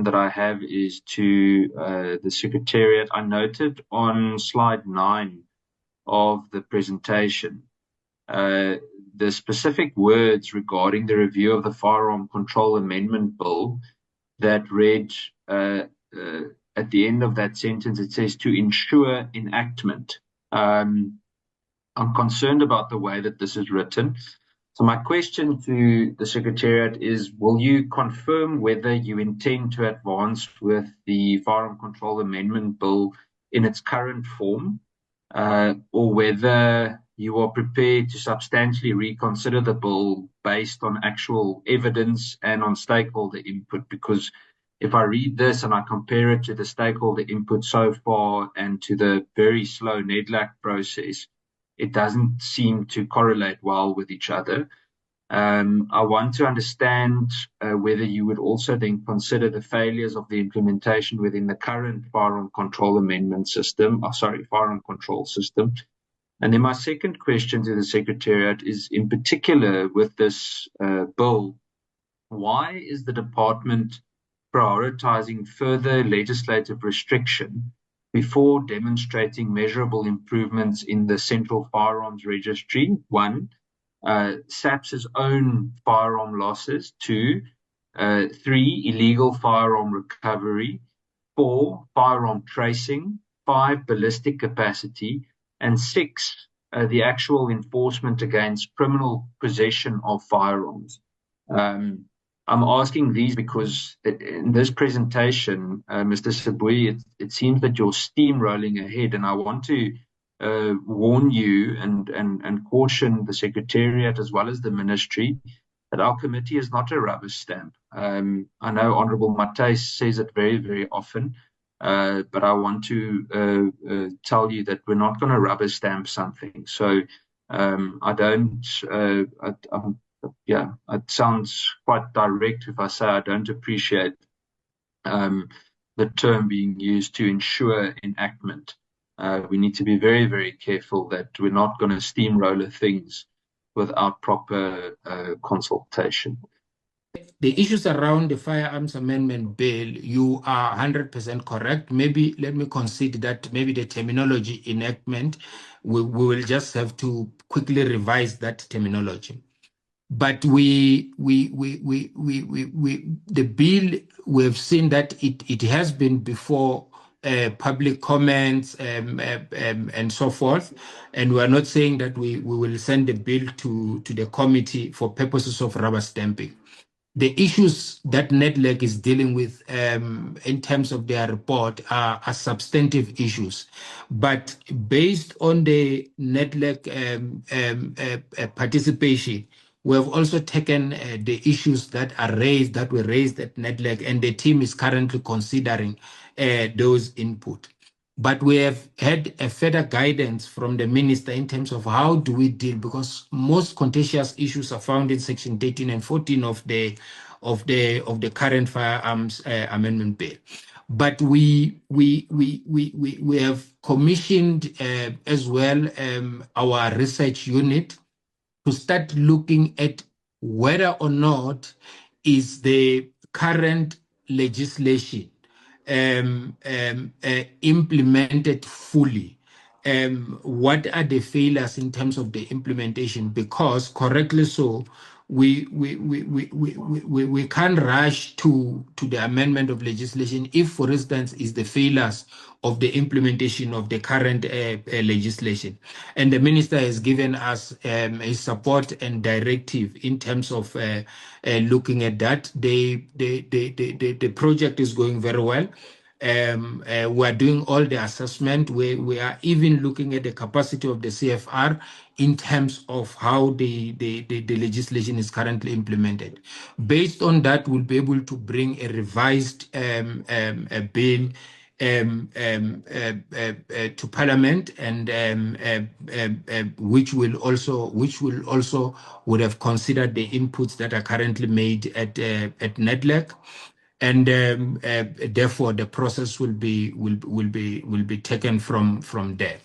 that I have is to the Secretariat. I noted on slide 9 of the presentation the specific words regarding the review of the Firearm Control Amendment Bill that read at the end of that sentence, it says to ensure enactment. I'm concerned about the way that this is written. So my question to the Secretariat is, will you confirm whether you intend to advance with the Firearm Control Amendment Bill in its current form, or whether you are prepared to substantially reconsider the bill based on actual evidence and on stakeholder input? Because if I read this and I compare it to the stakeholder input so far and to the very slow NEDLAC process, it doesn't seem to correlate well with each other. I want to understand whether you would also then consider the failures of the implementation within the current firearm control amendment system, firearm control system. And then my second question to the Secretariat is, in particular with this bill, why is the department prioritizing further legislative restriction before demonstrating measurable improvements in the Central Firearms Registry? 1, SAPS's own firearm losses. 2, 3, illegal firearm recovery. 4, firearm tracing. 5, ballistic capacity. And 6, the actual enforcement against criminal possession of firearms. I'm asking these because in this presentation, Mr. Sibui, it seems that you're steamrolling ahead, and I want to warn you and caution the Secretariat as well as the Ministry that our committee is not a rubber stamp. I know Honourable Matthys says it very, very often, but I want to tell you that we're not going to rubber stamp something. So it sounds quite direct if I say I don't appreciate the term being used to ensure enactment. We need to be very, very careful that we're not going to steamroller things without proper consultation. The issues around the Firearms Amendment Bill, you are 100% correct. Maybe let me concede that maybe the terminology enactment, we will just have to quickly revise that terminology. But the bill, we've seen that it has been before public comments and so forth, and we are not saying that we will send the bill to the committee for purposes of rubber stamping. The issues that NEDLAC is dealing with in terms of their report are substantive issues. But based on the NEDLAC participation, we have also taken the issues that were raised at NEDLAC, and the team is currently considering those input. But we have had a further guidance from the minister in terms of how do we deal, because most contentious issues are found in section 13 and 14 of the current Firearms Amendment Bill. But we have commissioned as well our research unit to start looking at whether or not is the current legislation implemented fully. What are the failures in terms of the implementation? Because correctly so, we can't rush to the amendment of legislation if, for instance, is the failures of the implementation of the current legislation. And the minister has given us his support and directive in terms of looking at that. The project is going very well. We are doing all the assessment. We are even looking at the capacity of the CFR in terms of how the legislation is currently implemented. Based on that, we'll be able to bring a revised bill to Parliament, and which will also would have considered the inputs that are currently made at NEDLAC. And therefore the process will be taken from there.